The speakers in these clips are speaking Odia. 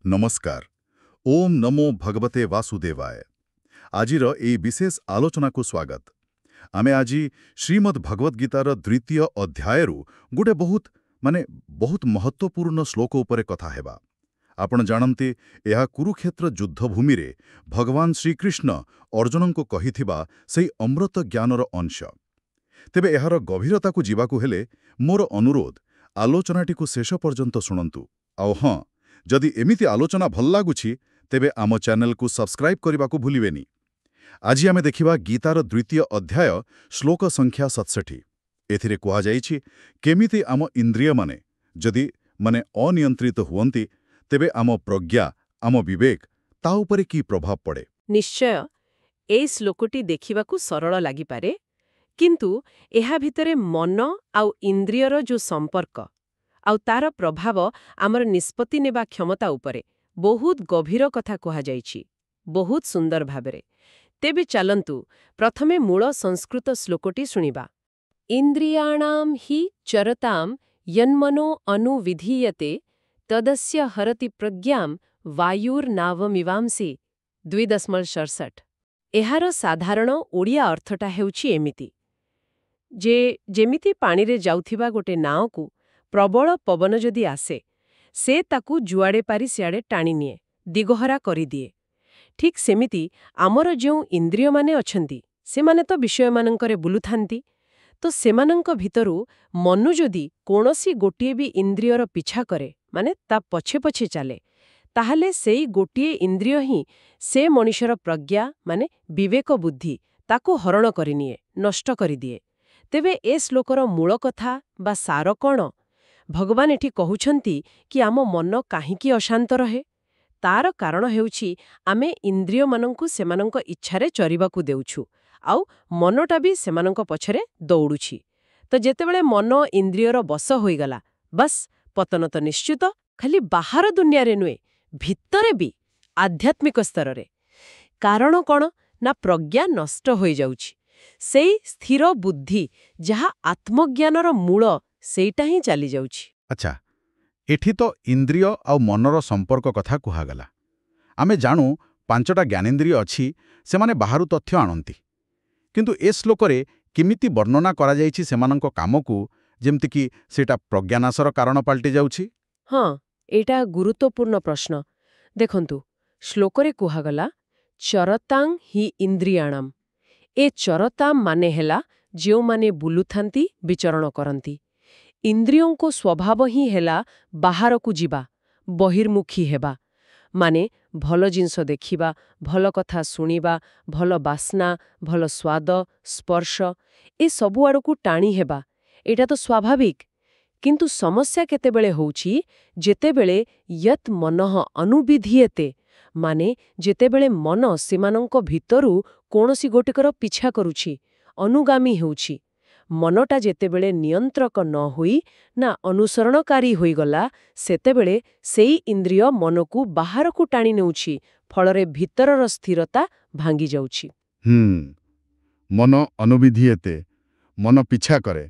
नमस्कार। ओम नमो भगवते वासुदेवाय। आजिर ए विशेष आलोचना को स्वागत। आमे आजी श्रीमद् भगवद गीतार द्वितीय अध्यायरु गोटे बहुत महत्वपूर्ण श्लोक उपरे कथा हेबा। आपण जानते यह कुरुक्षेत्र युद्धभूमि रे भगवान श्रीकृष्ण अर्जुन को कहिथिबा सेई अमृत ज्ञानर अंश। तेबे एहार गभीरता को जीवाकु हेले मोर अनुरोध आलोचनाटी को शेष पर्यंत शुणंतु। आउ हाँ, जदि एमिति आलोचना भल लागुछि तेबे आम चैनल को सब्सक्राइब करने को भूलिबेनी। आज आमे देखिबा गीतार द्वितीय अध्याय श्लोक संख्या 67। एथिरे कुहा जाइछि केमिति आम इंद्रिय माने जदि माने अनियंत्रित हुवंती तेबे आम प्रज्ञा आम विवेक ता उपरे की प्रभाव पड़े। निश्चय ए श्लोकटी देखिबाकू सरल लागिपारे, किंतु एहा भितरे मन आउ इंद्रियर जो संपर्क आउ तार प्रभाव आमर निष्पत्ति नेबा क्षमता उपरे बहुत गभीर कथा कहा जाइछि, बहुत सुंदर भाबरे। तेबे चलंतु प्रथमे मूल संस्कृत श्लोकटी शुणिबा। इंद्रियाणाम हि चरताम यन्मनो अनुविधीयते तदस्य हरति प्रज्ञाम वायुर्नावमिवांसि 2.67। एहार साधारण ओडिया अर्थटा हेउछि एमिति जे जेमिति पानीरे जाउथिबा गोटे नाव को प्रबल पवन जदि आसे से ताकू जुआड़े पारी सियाड़े टाणी निए, दिगहरा करिदिए। ठीक सेमिति आमर जो इंद्रिय माने अछंती सेमाने तो विषय मानंकरे बुलुथांती, तो सेमानंक भितरु मनु जदि कोनोसी गोटिए भी इंद्रियर पिछा करे माने ता पछे पछे चाले, ताहले सेई गोटिए इंद्रिय ही से मनुष्यर प्रज्ञा माने विवेक बुद्धि ताकू हरण करिनिए, नष्ट करिदिए। तेबे ए श्लोकर मूल कथा बा सार कौन? भगवान एठी कहुछंती कि आम मन काहिंकी अशांत रहे। तार कारण हेउछि आमे इंद्रिय मानंकु सेमानंक इच्छारे चरिबाकू देउछु, आउ मनटा भी सेमानंक पछरे दौड़ुछि। तो जेतेबेले मन इंद्रियर बस होइगला, बस पतन तो निश्चित, खाली बाहर दुनिया रे नुए, भितरे भी आध्यात्मिक स्तर रे। कारण कौन ना प्रज्ञा नष्ट होई जाउछि। सेई स्थिर बुद्धि जहा आत्मज्ञानर मूल सेईटा ही चली जाउछि। अच्छा, एठी तो इंद्रिय आउ मनर संपर्क कथा कुहागला। आमे जानू 5टा ज्ञानेन्द्रिय अछि, सेमाने बाहरु तथ्य आणंती, किंतु ए श्लोकरे किमिति वर्णना करा जाइछि सेमानंक कामकू जेमति कि सेटा प्रज्ञानाशर कारण पाल्टी जाउछि। हाँ, एटा गुरुत्वपूर्ण प्रश्न। देखंतु श्लोकरे कुहागला चरतां हि इंद्रियाणाम। ए चरताम माने हेला जेउ माने बुलुथांती, विचरण करंती। इंद्रियों को स्वभाव ही हेला बाहर को जीवा, बहिर्मुखी हेबा, माने भल जिनस देखिबा, भल कथा सुनिबा, भल बास्ना, भल स्वाद, स्पर्श ए सबु आड़ को टाणी हेबा। एटा तो स्वाभाविक, किंतु समस्या केतेबेले होउछि जेतेबेले यत् मनः अनुविधीयते, माने जेतेबेले मन सेमानंक भितरु कोनोसी गोटिकर पिछा करुछि, अनुगामी हेउछि। मनटा जेतेबेले नियंत्रक न होई ना अनुसरणकारी होइगला, सेतेबेले सेई इंद्रिय मनकू बाहर को टाणी नेउछि, फलरे भितरर स्थिरता भांगी जाउछि। मन अनुविधीयते, मन पिछा करे,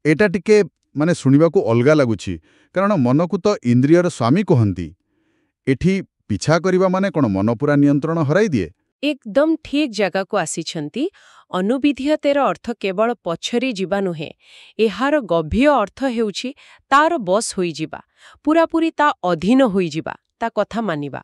एटा टिके माने सुनिबाकू अलगा लागुछि, कारण मनकू तो इंद्रियर स्वामी कहंती। एठी पिछा करिबा माने कोन मन पूरा नियंत्रण हराई दिए? एकदम ठीक जगह को आसीछंती। अनुविधीयतेर अर्थ केवल पछरी जीवा नुहे, एहार गभीर अर्थ हेउछि तार बस होई जीवा, पूरापूरी ता अधीन होई जीवा, ता कथा मानिबा।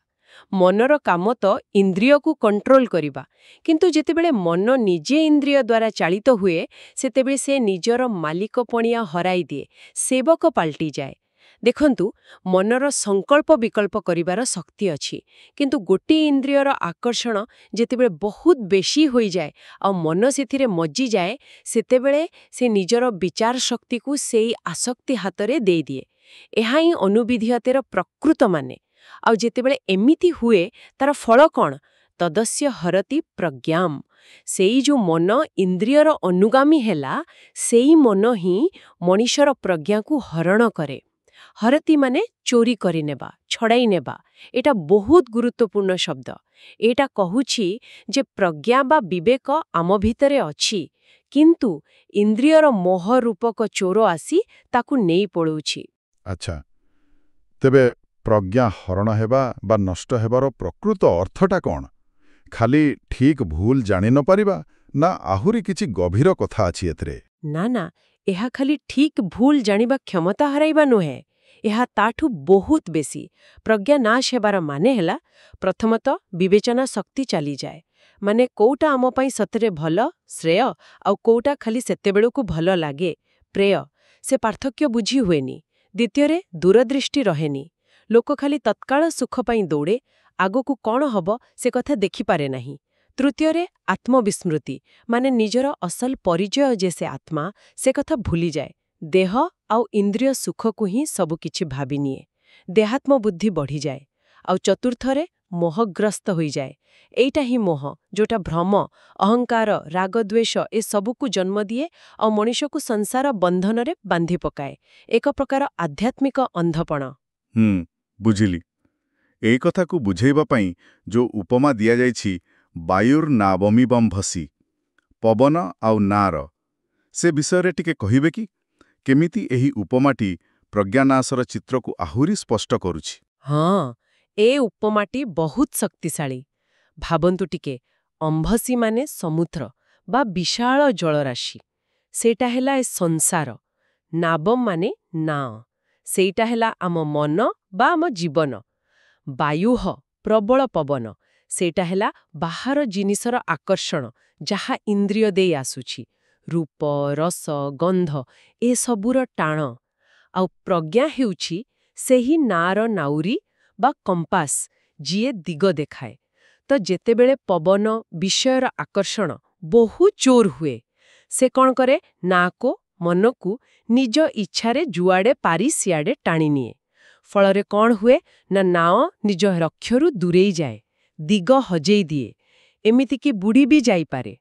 मनर काम तो इंद्रिय को कंट्रोल करिबा, किंतु जेतेबेले मन निजे इंद्रिय द्वारा चालित हुए सेतेबेले से निजर मालिकपणिया हराई दिए, सेवक पाल्टी जाए। देखंतु मनर संकल्प विकल्प करिबार शक्ति अछि, किंतु गोटी इंद्रियर आकर्षण जेतेबेले बहुत बेशी होई जाए आ मन सेथिरे मज्जी जाए, सेतेबेले से निजर विचार शक्ति को सेई आसक्ति हातरे दे दिए। एहा ही अनुविधीयतेर प्रकृत माने। आ जेतेबेले एमिति हुए तार फल कौन? तदस्य हरति प्रज्ञाम। सेई जो मन इंद्रियर अनुगामी हेला, सेई मन ही मनुष्यर प्रज्ञा को हरण करे। हरति माने चोरी करि नेबा, छड़ाई नेबा। एटा बहुत गुरुत्वपूर्ण शब्द। एटा कहुछि जे प्रज्ञा बा विवेक आम भितरे अछि, किंतु इंद्रियर मोह रूपक चोर आसी ताकू नेई पळुछि। अच्छा, तेबे ପ୍ରଜ୍ଞା ହରଣ ହେବା ବା ନଷ୍ଟ ହେବାର ପ୍ରକୃତ ଅର୍ଥଟା କ'ଣ? ଖାଲି ଠିକ୍ ଭୁଲ ଜାଣି ନ ପାରିବା ନା ଆହୁରି କିଛି ଗଭୀର କଥା ଅଛି ଏଥିରେ? ନା ନା, ଏହା ଖାଲି ଠିକ୍ ଭୁଲ ଜାଣିବା କ୍ଷମତା ହରାଇବା ନୁହେଁ। ଏହା ତାଠୁ ବହୁତ ବେଶୀ। ପ୍ରଜ୍ଞା ନାଶ ହେବାର ମାନେ ହେଲା, ପ୍ରଥମତଃ ବିବେଚନା ଶକ୍ତି ଚାଲିଯାଏ। ମାନେ କୋଉଟା ଆମ ପାଇଁ ସତରେ ଭଲ, ଶ୍ରେୟ, ଆଉ କୋଉଟା ଖାଲି ସେତେବେଳକୁ ଭଲ ଲାଗେ, ପ୍ରେୟ, ସେ ପାର୍ଥକ୍ୟ ବୁଝି ହୁଏନି। ଦ୍ୱିତୀୟରେ ଦୂରଦୃଷ୍ଟି ରହେନି। ଲୋକ ଖାଲି ତତ୍କାଳ ସୁଖ ପାଇଁ ଦୌଡ଼େ, ଆଗକୁ କ'ଣ ହବ ସେ କଥା ଦେଖିପାରେ ନାହିଁ। ତୃତୀୟରେ ଆତ୍ମବିସ୍ମୃତି, ମାନେ ନିଜର ଅସଲ ପରିଚୟ ଯେ ସେ ଆତ୍ମା, ସେ କଥା ଭୁଲିଯାଏ। ଦେହ ଆଉ ଇନ୍ଦ୍ରିୟ ସୁଖକୁ ହିଁ ସବୁକିଛି ଭାବିନିଏ। ଦେହାତ୍ମ ବୁଦ୍ଧି ବଢ଼ିଯାଏ। ଆଉ ଚତୁର୍ଥରେ ମୋହଗ୍ରସ୍ତ ହୋଇଯାଏ। ଏଇଟା ହିଁ ମୋହ, ଯୋଉଟା ଭ୍ରମ, ଅହଙ୍କାର, ରାଗଦ୍ୱେଷ ଏ ସବୁକୁ ଜନ୍ମ ଦିଏ ଆଉ ମଣିଷକୁ ସଂସାର ବନ୍ଧନରେ ବାନ୍ଧି ପକାଏ। ଏକ ପ୍ରକାର ଆଧ୍ୟାତ୍ମିକ ଅନ୍ଧପଣ। ବୁଝିଲି। ଏଇ କଥାକୁ ବୁଝେଇବା ପାଇଁ ଯୋଉ ଉପମା ଦିଆଯାଇଛି, ବାୟୁର୍ନାବମିବମ୍ଭସି, ପବନ ଆଉ ନାର, ସେ ବିଷୟରେ ଟିକେ କହିବେ କି? କେମିତି ଏହି ଉପମାଟି ପ୍ରଜ୍ଞାନାଶର ଚିତ୍ରକୁ ଆହୁରି ସ୍ପଷ୍ଟ କରୁଛି? ହଁ, ଏ ଉପମାଟି ବହୁତ ଶକ୍ତିଶାଳୀ। ଭାବନ୍ତୁ ଟିକେ, ଅମ୍ଭସୀ ମାନେ ସମୁଦ୍ର ବା ବିଶାଳ ଜଳରାଶି। ସେଇଟା ହେଲା ଏ ସଂସାର। ନାବମ୍ ମାନେ ନାଁ, ସେଇଟା ହେଲା ଆମ ମନ ବା ଆମ ଜୀବନ। ବାୟୁହ, ପ୍ରବଳ ପବନ, ସେଇଟା ହେଲା ବାହାର ଜିନିଷର ଆକର୍ଷଣ, ଯାହା ଇନ୍ଦ୍ରିୟ ଦେଇ ଆସୁଛି। ରୂପ, ରସ, ଗନ୍ଧ ଏସବୁର ଟାଣ। ଆଉ ପ୍ରଜ୍ଞା ହେଉଛି ସେହି ନାଁର ନାଉରୀ ବା କମ୍ପାସ, ଯିଏ ଦିଗ ଦେଖାଏ। ତ ଯେତେବେଳେ ପବନ, ବିଷୟର ଆକର୍ଷଣ ବହୁ ଜୋର ହୁଏ, ସେ କ'ଣ କରେ? ନାକୁ, ମନକୁ ନିଜ ଇଚ୍ଛାରେ ଯୁଆଡ଼େ ପାରି ସିଆଡ଼େ ଟାଣିନିଏ। ଫଳରେ କ'ଣ ହୁଏ ନା, ନାଅ ନିଜ ଲକ୍ଷ୍ୟରୁ ଦୂରେଇ ଯାଏ, ଦିଗ ହଜେଇ ଦିଏ, ଏମିତିକି ବୁଡ଼ି ବି ଯାଇପାରେ।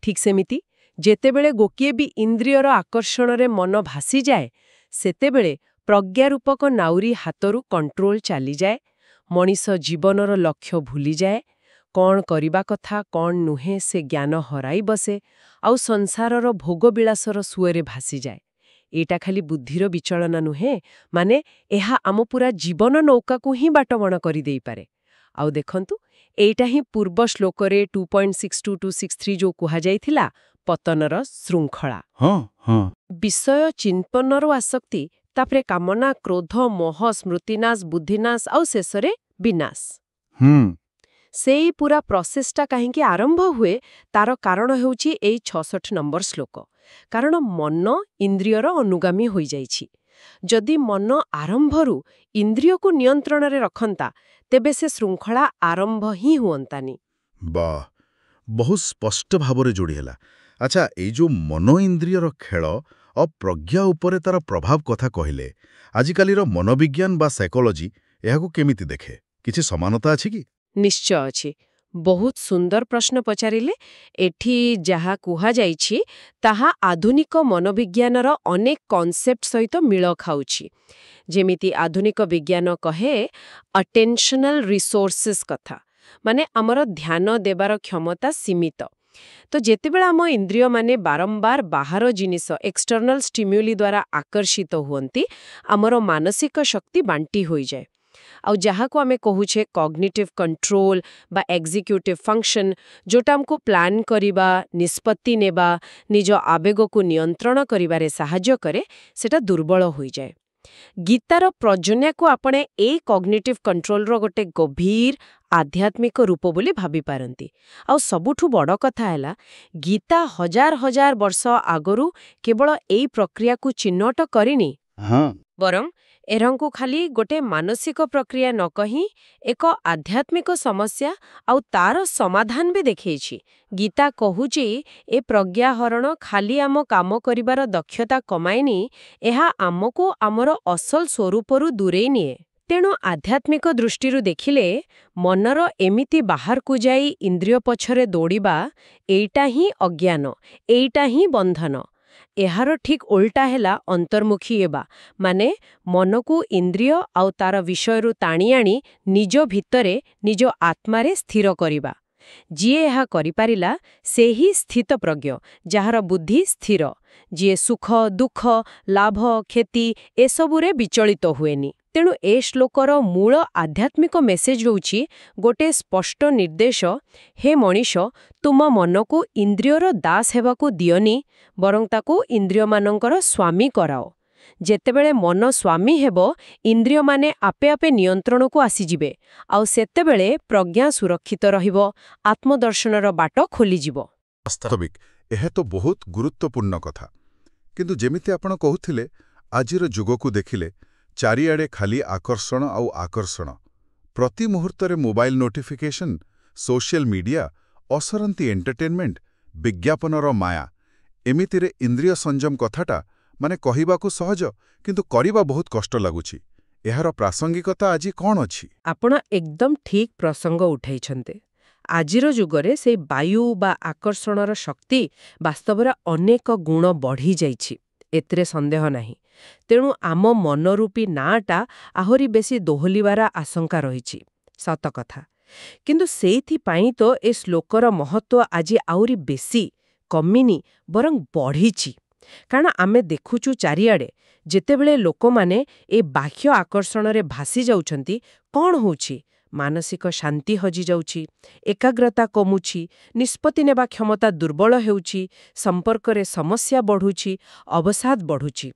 ଠିକ୍ ସେମିତି ଯେତେବେଳେ ଗୋଟିଏ ବି ଇନ୍ଦ୍ରିୟର ଆକର୍ଷଣରେ ମନ ଭାସିଯାଏ, ସେତେବେଳେ ପ୍ରଜ୍ଞାରୂପକ ନାଉରୀ ହାତରୁ କଣ୍ଟ୍ରୋଲ ଚାଲିଯାଏ। ମଣିଷ ଜୀବନର ଲକ୍ଷ୍ୟ ଭୁଲିଯାଏ। କ'ଣ କରିବା କଥା, କ'ଣ ନୁହେଁ, ସେ ଜ୍ଞାନ ହରାଇ ବସେ ଆଉ ସଂସାରର ଭୋଗବିଳାସର ସୁଅରେ ଭାସିଯାଏ। ଏଇଟା ଖାଲି ବୁଦ୍ଧିର ବିଚଳନା ନୁହେଁ, ମାନେ ଏହା ଆମ ପୁରା ଜୀବନ ନୌକାକୁ ହିଁ ବାଟବଣା କରିଦେଇପାରେ। ଆଉ ଦେଖନ୍ତୁ, ଏଇଟା ହିଁ ପୂର୍ବ ଶ୍ଲୋକରେ 2.62-263 ଯୋଉ କୁହାଯାଇଥିଲା, ପତନର ଶୃଙ୍ଖଳା। ବିଷୟ ଚିନ୍ତନର ଆସକ୍ତି, ତାପରେ କାମନା, କ୍ରୋଧ, ମୋହ, ସ୍ମୃତିନାଶ, ବୁଦ୍ଧିନାଶ ଆଉ ଶେଷରେ ବିନାଶ। ସେଇ ପୁରା ପ୍ରୋସେସଟା କାହିଁକି ଆରମ୍ଭ ହୁଏ, ତାର କାରଣ ହେଉଛି ଏଇ 66 ନମ୍ବର ଶ୍ଲୋକ। କାରଣ ମନ ଇନ୍ଦ୍ରିୟର ଅନୁଗାମୀ ହୋଇଯାଇଛି। ଯଦି ମନ ଆରମ୍ଭରୁ ଇନ୍ଦ୍ରିୟକୁ ନିୟନ୍ତ୍ରଣରେ ରଖନ୍ତା, ତେବେ ସେ ଶୃଙ୍ଖଳା ଆରମ୍ଭ ହିଁ ହୁଅନ୍ତାନି। ବାଃ, ବହୁତ ସ୍ପଷ୍ଟ ଭାବରେ ଯୋଡ଼ି ହେଲା। ଆଚ୍ଛା, ଏଇ ଯୋଉ ମନ ଇନ୍ଦ୍ରିୟର ଖେଳ ଆଉ ପ୍ରଜ୍ଞା ଉପରେ ତାର ପ୍ରଭାବ କଥା କହିଲେ, ଆଜିକାଲିର ମନୋବିଜ୍ଞାନ ବା ସାଇକୋଲୋଜି ଏହାକୁ କେମିତି ଦେଖେ? କିଛି ସମାନତା ଅଛି କି? ନିଶ୍ଚୟ ଅଛି। ବହୁତ ସୁନ୍ଦର ପ୍ରଶ୍ନ ପଚାରିଲେ। ଏଠି ଯାହା କୁହାଯାଇଛି ତାହା ଆଧୁନିକ ମନୋବିଜ୍ଞାନର ଅନେକ କନସେପ୍ଟ ସହିତ ମିଳ ଖାଉଛି। ଯେମିତି ଆଧୁନିକ ବିଜ୍ଞାନ କହେ ଅଟେନ୍ସନାଲ ରିସୋର୍ସେସ୍ କଥା, ମାନେ ଆମର ଧ୍ୟାନ ଦେବାର କ୍ଷମତା ସୀମିତ। ତ ଯେତେବେଳେ ଆମ ଇନ୍ଦ୍ରିୟମାନେ ବାରମ୍ବାର ବାହାର ଜିନିଷ, ଏକ୍ସଟର୍ନାଲ ଷ୍ଟିମ୍ୟୁଲି ଦ୍ୱାରା ଆକର୍ଷିତ ହୁଅନ୍ତି, ଆମର ମାନସିକ ଶକ୍ତି ବାଣ୍ଟି ହୋଇଯାଏ। ଆଉ ଯାହାକୁ ଆମେ କହୁଛେ କଗ୍ନିଟିଭ କଣ୍ଟ୍ରୋଲ ବା ଏକ୍ଜିକ୍ୟୁଟିଭ ଫଙ୍କସନ୍, ଯୋଉଟା ଆମକୁ ପ୍ଲାନ୍ କରିବା, ନିଷ୍ପତ୍ତି ନେବା, ନିଜ ଆବେଗକୁ ନିୟନ୍ତ୍ରଣ କରିବାରେ ସାହାଯ୍ୟ କରେ, ସେଟା ଦୁର୍ବଳ ହୋଇଯାଏ। ଗୀତାର ପ୍ରଜନ୍ୟାକୁ ଆପଣ ଏଇ କଗ୍ନିଟିଭ କଣ୍ଟ୍ରୋଲର ଗୋଟେ ଗଭୀର ଆଧ୍ୟାତ୍ମିକ ରୂପ ବୋଲି ଭାବିପାରନ୍ତି। ଆଉ ସବୁଠୁ ବଡ଼ କଥା ହେଲା, ଗୀତା ହଜାର ହଜାର ବର୍ଷ ଆଗରୁ କେବଳ ଏଇ ପ୍ରକ୍ରିୟାକୁ ଚିହ୍ନଟ କରିନି, ବରଂ ଏହାଙ୍କୁ ଖାଲି ଗୋଟେ ମାନସିକ ପ୍ରକ୍ରିୟା ନ କହି ଏକ ଆଧ୍ୟାତ୍ମିକ ସମସ୍ୟା ଆଉ ତାର ସମାଧାନ ବି ଦେଖେଇଛି। ଗୀତା କହୁଛି, ଏ ପ୍ରଜ୍ଞାହରଣ ଖାଲି ଆମ କାମ କରିବାର ଦକ୍ଷତା କମାଏନି, ଏହା ଆମକୁ ଆମର ଅସଲ ସ୍ୱରୂପରୁ ଦୂରେଇ ନିଏ। ତେଣୁ ଆଧ୍ୟାତ୍ମିକ ଦୃଷ୍ଟିରୁ ଦେଖିଲେ, ମନର ଏମିତି ବାହାରକୁ ଯାଇ ଇନ୍ଦ୍ରିୟ ପଛରେ ଦୌଡ଼ିବା, ଏଇଟା ହିଁ ଅଜ୍ଞାନ, ଏଇଟା ହିଁ ବନ୍ଧନ। ଏହାର ଠିକ୍ ଓଲଟା ହେଲା ଅନ୍ତର୍ମୁଖୀ ହେବା, ମାନେ ମନକୁ ଇନ୍ଦ୍ରିୟ ଆଉ ତାର ବିଷୟରୁ ଟାଣି ଆଣି ନିଜ ଭିତରେ, ନିଜ ଆତ୍ମାରେ ସ୍ଥିର କରିବା। ଯିଏ ଏହା କରିପାରିଲା, ସେହି ସ୍ଥିତପ୍ରଜ୍ଞ, ଯାହାର ବୁଦ୍ଧି ସ୍ଥିର, ଯିଏ ସୁଖ, ଦୁଃଖ, ଲାଭ, କ୍ଷତି ଏସବୁରେ ବିଚଳିତ ହୁଏନି। ତେଣୁ ଏ ଶ୍ଲୋକର ମୂଳ ଆଧ୍ୟାତ୍ମିକ ମେସେଜ ହେଉଛି ଗୋଟିଏ ସ୍ପଷ୍ଟ ନିର୍ଦ୍ଦେଶ, ହେ ମଣିଷ, ତୁମ ମନକୁ ଇନ୍ଦ୍ରିୟର ଦାସ ହେବାକୁ ଦିଅନି, ବରଂ ତାକୁ ଇନ୍ଦ୍ରିୟମାନଙ୍କର ସ୍ୱାମୀ କରାଅ। ଯେତେବେଳେ ମନ ସ୍ୱାମୀ ହେବ, ଇନ୍ଦ୍ରିୟମାନେ ଆପେ ଆପେ ନିୟନ୍ତ୍ରଣକୁ ଆସିଯିବେ, ଆଉ ସେତେବେଳେ ପ୍ରଜ୍ଞା ସୁରକ୍ଷିତ ରହିବ, ଆତ୍ମଦର୍ଶନର ବାଟ ଖୋଲିଯିବ। ବାସ୍ତବିକ ଏହା ତ ବହୁତ ଗୁରୁତ୍ୱପୂର୍ଣ୍ଣ କଥା। କିନ୍ତୁ ଯେମିତି ଆପଣ କହୁଥିଲେ, ଆଜିର ଯୁଗକୁ ଦେଖିଲେ ଚାରିଆଡ଼େ ଖାଲି ଆକର୍ଷଣ ଆଉ ଆକର୍ଷଣ। ପ୍ରତି ମୁହୂର୍ତ୍ତରେ ମୋବାଇଲ ନୋଟିଫିକେସନ୍, ସୋସିଆଲ ମିଡିଆ, ଅସରନ୍ତି ଏଣ୍ଟରଟେନମେଣ୍ଟ, ବିଜ୍ଞାପନର ମାୟା। ଏମିତିରେ ଇନ୍ଦ୍ରିୟ ସଂଯମ କଥାଟା ମାନେ କହିବାକୁ ସହଜ, କିନ୍ତୁ କରିବା ବହୁତ କଷ୍ଟ ଲାଗୁଛି। ଏହାର ପ୍ରାସଙ୍ଗିକତା ଆଜି କ'ଣ ଅଛି? ଆପଣ ଏକଦମ ଠିକ୍ ପ୍ରସଙ୍ଗ ଉଠାଇଛନ୍ତି। ଆଜିର ଯୁଗରେ ସେଇ ବାୟୁ ବା ଆକର୍ଷଣର ଶକ୍ତି ବାସ୍ତବରେ ଅନେକ ଗୁଣ ବଢ଼ିଯାଇଛି, ଏଥିରେ ସନ୍ଦେହ ନାହିଁ। ତେଣୁ ଆମ ମନରୂପୀ ନାଁଟା ଆହୁରି ବେଶୀ ଦୋହଲିବାର ଆଶଙ୍କା ରହିଛି। ସତ କଥା। କିନ୍ତୁ ସେଇଥିପାଇଁ ତ ଏ ଶ୍ଲୋକର ମହତ୍ତ୍ୱ ଆଜି ଆହୁରି ବେଶୀ କମିନି, ବରଂ ବଢ଼ିଛି। କାରଣ ଆମେ ଦେଖୁଛୁ ଚାରିଆଡ଼େ ଯେତେବେଳେ ଲୋକମାନେ ଏ ବାହ୍ୟ ଆକର୍ଷଣରେ ଭାସି ଯାଉଛନ୍ତି, କ'ଣ ହେଉଛି? ମାନସିକ ଶାନ୍ତି ହଜିଯାଉଛି, ଏକାଗ୍ରତା କମୁଛି, ନିଷ୍ପତ୍ତି ନେବା କ୍ଷମତା ଦୁର୍ବଳ ହେଉଛି, ସମ୍ପର୍କରେ ସମସ୍ୟା ବଢ଼ୁଛି, ଅବସାଦ ବଢ଼ୁଛି।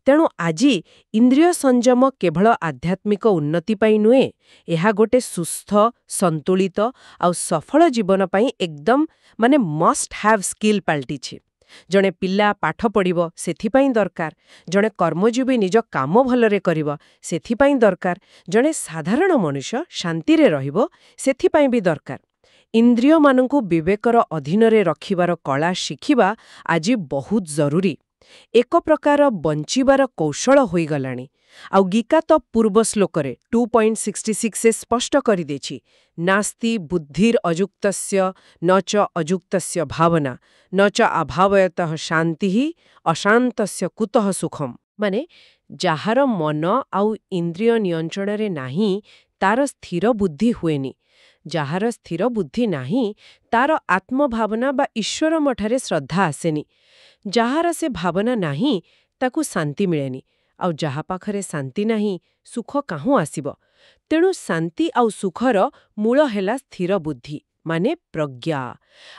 ତେଣୁ ଆଜି ଇନ୍ଦ୍ରିୟ ସଂଯମ କେବଳ ଆଧ୍ୟାତ୍ମିକ ଉନ୍ନତି ପାଇଁ ନୁହେଁ, ଏହା ଗୋଟେ ସୁସ୍ଥ, ସନ୍ତୁଳିତ ଆଉ ସଫଳ ଜୀବନ ପାଇଁ ଏକଦମ ମଷ୍ଟ ହ୍ୟାଭ୍ ସ୍କିଲ୍ ପାଲଟିଛି। ଜଣେ ପିଲା ପାଠ ପଢ଼ିବ, ସେଥିପାଇଁ ଦରକାର। ଜଣେ କର୍ମଜୀବୀ ନିଜ କାମ ଭଲରେ କରିବ, ସେଥିପାଇଁ ଦରକାର। ଜଣେ ସାଧାରଣ ମଣିଷ ଶାନ୍ତିରେ ରହିବ, ସେଥିପାଇଁ ବି ଦରକାର। ଇନ୍ଦ୍ରିୟମାନଙ୍କୁ ବିବେକର ଅଧୀନରେ ରଖିବାର କଳା ଶିଖିବା ଆଜି ବହୁତ ଜରୁରୀ। ଏକ ପ୍ରକାର ବଞ୍ଚିବାର କୌଶଳ ହୋଇଗଲାଣି। ଆଉ ଗୀତା ତ ପୂର୍ବ ଶ୍ଲୋକରେ 2.66 ସ୍ପଷ୍ଟ କରିଦେଇଛି, ନାସ୍ତି ବୁଦ୍ଧିର୍ ଅଯୁକ୍ତସ୍ୟ ନ ଚ ଅଯୁକ୍ତସ୍ୟ ଭାବନା ନ ଚ ଅଭାବୟତଃ ଶାନ୍ତିଃ ଅଶାନ୍ତସ୍ୟ କୁତଃ ସୁଖମ୍। ମାନେ ଯାହାର ମନ ଆଉ ଇନ୍ଦ୍ରିୟ ନିୟନ୍ତ୍ରଣରେ ନାହିଁ, ତାର ସ୍ଥିର ବୁଦ୍ଧି ହୁଏନି। ଯାହାର ସ୍ଥିର ବୁଦ୍ଧି ନାହିଁ, ତାର ଆତ୍ମଭାବନା ବା ଈଶ୍ୱରଙ୍କଠାରେ ଶ୍ରଦ୍ଧା ଆସେନି। ଯାହାର ସେ ଭାବନା ନାହିଁ, ତାକୁ ଶାନ୍ତି ମିଳେନି। ଆଉ ଯାହା ପାଖରେ ଶାନ୍ତି ନାହିଁ, ସୁଖ କାହୁଁ ଆସିବ? ତେଣୁ ଶାନ୍ତି ଆଉ ସୁଖର ମୂଳ ହେଲା ସ୍ଥିର ବୁଦ୍ଧି, ମାନେ ପ୍ରଜ୍ଞା।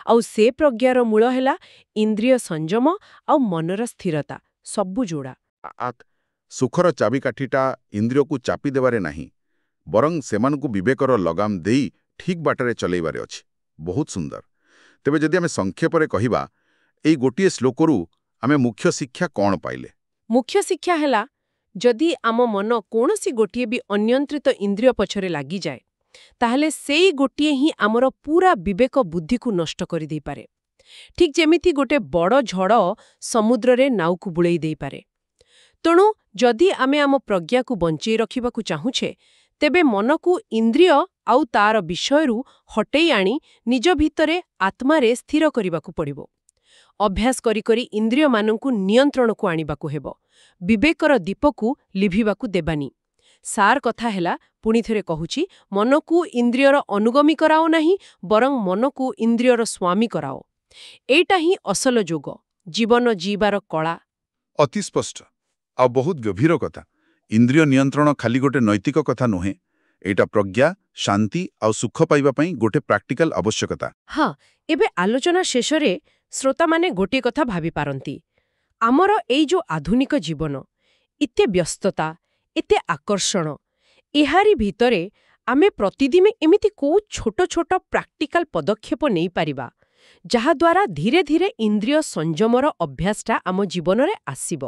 ଆଉ ସେ ପ୍ରଜ୍ଞାର ମୂଳ ହେଲା ଇନ୍ଦ୍ରିୟ ସଂଯମ ଆଉ ମନର ସ୍ଥିରତା, ସବୁ ଯୋଡ଼ା। ସୁଖର ଚାବିକାଠିଟା ଇନ୍ଦ୍ରିୟକୁ ଚାପି ଦେବାରେ ନାହିଁ, ବରଂ ସେମାନଙ୍କୁ ବିବେକର ଲଗାମ ଦେଇ ଠିକ୍ ବାଟରେ ଚଲେଇବାରେ ଅଛି। ବହୁତ ସୁନ୍ଦର। ତେବେ ଯଦି ଆମେ ସଂକ୍ଷେପରେ କହିବା, ଏଇ ଗୋଟିଏ ଶ୍ଲୋକରୁ ଆମେ ମୁଖ୍ୟ ଶିକ୍ଷା କ'ଣ ପାଇଲେ? ମୁଖ୍ୟ ଶିକ୍ଷା ହେଲା, ଯଦି ଆମ ମନ କୌଣସି ଗୋଟିଏ ବି ଅନିୟନ୍ତ୍ରିତ ଇନ୍ଦ୍ରିୟ ପଛରେ ଲାଗିଯାଏ, ତାହେଲେ ସେଇ ଗୋଟିଏ ହିଁ ଆମର ପୁରା ବିବେକ ବୁଦ୍ଧିକୁ ନଷ୍ଟ କରିଦେଇପାରେ। ଠିକ୍ ଯେମିତି ଗୋଟେ ବଡ଼ ଝଡ଼ ସମୁଦ୍ରରେ ନାଉକୁ ବୁଳେଇ ଦେଇପାରେ। ତେଣୁ ଯଦି ଆମେ ଆମ ପ୍ରଜ୍ଞାକୁ ବଞ୍ଚେଇ ରଖିବାକୁ ଚାହୁଁଛେ, ତେବେ ମନକୁ ଇନ୍ଦ୍ରିୟ ଆଉ ତାର ବିଷୟରୁ ହଟେଇ ଆଣି ନିଜ ଭିତରେ ଆତ୍ମାରେ ସ୍ଥିର କରିବାକୁ ପଡ଼ିବ। ଅଭ୍ୟାସ କରି କରି ଇନ୍ଦ୍ରିୟମାନଙ୍କୁ ନିୟନ୍ତ୍ରଣକୁ ଆଣିବାକୁ ହେବ। ବିବେକର ଦୀପକୁ ଲିଭିବାକୁ ଦେବାନି। ସାର କଥା ହେଲା, ପୁଣିଥରେ କହୁଛି, ମନକୁ ଇନ୍ଦ୍ରିୟର ଅନୁଗମୀ କରାଅ ନାହିଁ, ବରଂ ମନକୁ ଇନ୍ଦ୍ରିୟର ସ୍ୱାମୀ କରାଅ। ଏଇଟା ହିଁ ଅସଲ ଯୋଗ, ଜୀବନ ଜୀବାର କଳା। ଅତି ସ୍ପଷ୍ଟ ଆଉ ବହୁତ ଗଭୀର କଥା। ଇନ୍ଦ୍ରିୟ ନିୟନ୍ତ୍ରଣ ଖାଲି ଗୋଟେ ନୈତିକ କଥା ନୁହେଁ, ଏଇଟା ପ୍ରଜ୍ଞା, ଶାନ୍ତି ଆଉ ସୁଖ ପାଇବା ପାଇଁ ଗୋଟେ ପ୍ରାକ୍ଟିକାଲ ଆବଶ୍ୟକତା। ହଁ, ଏବେ ଆଲୋଚନା ଶେଷରେ ଶ୍ରୋତାମାନେ ଗୋଟିଏ କଥା ଭାବିପାରନ୍ତି, ଆମର ଏଇ ଯୋଉ ଆଧୁନିକ ଜୀବନ, ଏତେ ବ୍ୟସ୍ତତା, ଏତେ ଆକର୍ଷଣ, ଏହାରି ଭିତରେ ଆମେ ପ୍ରତିଦିନ ଏମିତି କୋଉ ଛୋଟ ଛୋଟ ପ୍ରାକ୍ଟିକାଲ ପଦକ୍ଷେପ ନେଇପାରିବା, ଯାହାଦ୍ୱାରା ଧୀରେ ଧୀରେ ଇନ୍ଦ୍ରିୟ ସଂଯମର ଅଭ୍ୟାସଟା ଆମ ଜୀବନରେ ଆସିବ?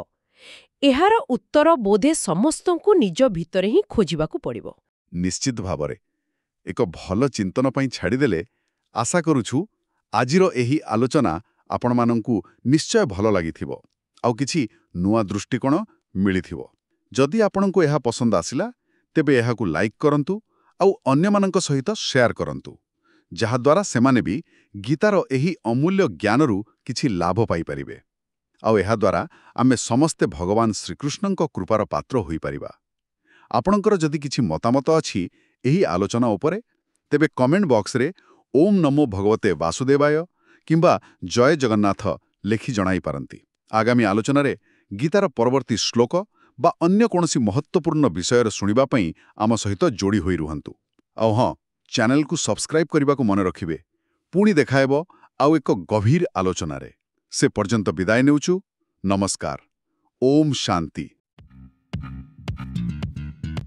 ଏହାର ଉତ୍ତର ବୋଧେ ସମସ୍ତଙ୍କୁ ନିଜ ଭିତରେ ହିଁ ଖୋଜିବାକୁ ପଡ଼ିବ। ନିଶ୍ଚିତ ଭାବରେ। ଏକ ଭଲ ଚିନ୍ତନ ପାଇଁ ଛାଡ଼ିଦେଲେ, ଆଶା କରୁଛୁ ଆଜିର ଏହି ଆଲୋଚନା ଆପଣମାନଙ୍କୁ ନିଶ୍ଚୟ ଭଲ ଲାଗିଥିବ ଆଉ କିଛି ନୂଆ ଦୃଷ୍ଟିକୋଣ ମିଳିଥିବ। ଯଦି ଆପଣଙ୍କୁ ଏହା ପସନ୍ଦ ଆସିଲା, ତେବେ ଏହାକୁ ଲାଇକ୍ କରନ୍ତୁ ଆଉ ଅନ୍ୟମାନଙ୍କ ସହିତ ସେୟାର କରନ୍ତୁ, ଯାହାଦ୍ୱାରା ସେମାନେ ବି ଗୀତାର ଏହି ଅମୂଲ୍ୟ ଜ୍ଞାନରୁ କିଛି ଲାଭ ପାଇପାରିବେ। ଆଉ ଏହାଦ୍ୱାରା ଆମେ ସମସ୍ତେ ଭଗବାନ ଶ୍ରୀକୃଷ୍ଣଙ୍କ କୃପାର ପାତ୍ର ହୋଇପାରିବା। ଆପଣଙ୍କର ଯଦି କିଛି ମତାମତ ଅଛି ଏହି ଆଲୋଚନା ଉପରେ, ତେବେ କମେଣ୍ଟ ବକ୍ସରେ ଓମ୍ ନମୋ ଭଗବତେ ବାସୁଦେବାୟ କିମ୍ବା ଜୟ ଜଗନ୍ନାଥ ଲେଖି ଜଣାଇପାରନ୍ତି। ଆଗାମୀ ଆଲୋଚନାରେ ଗୀତାର ପରବର୍ତ୍ତୀ ଶ୍ଲୋକ बा अन्य कोनोसी महत्वपूर्ण विषय शुणिबा पई आम सहित जोड़ी होई रुहंतु। आउ हाँ, चैनल को सब्सक्राइब करने को मन रखिबे। पुणी देखाएब आउ एक गभीर आलोचना रे। से पर्यंत विदाय नेउछु। नमस्कार। ओम शांति।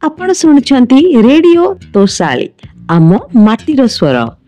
आपण सुनुछंती रेडियो तोसाली आम माटीर स्वर।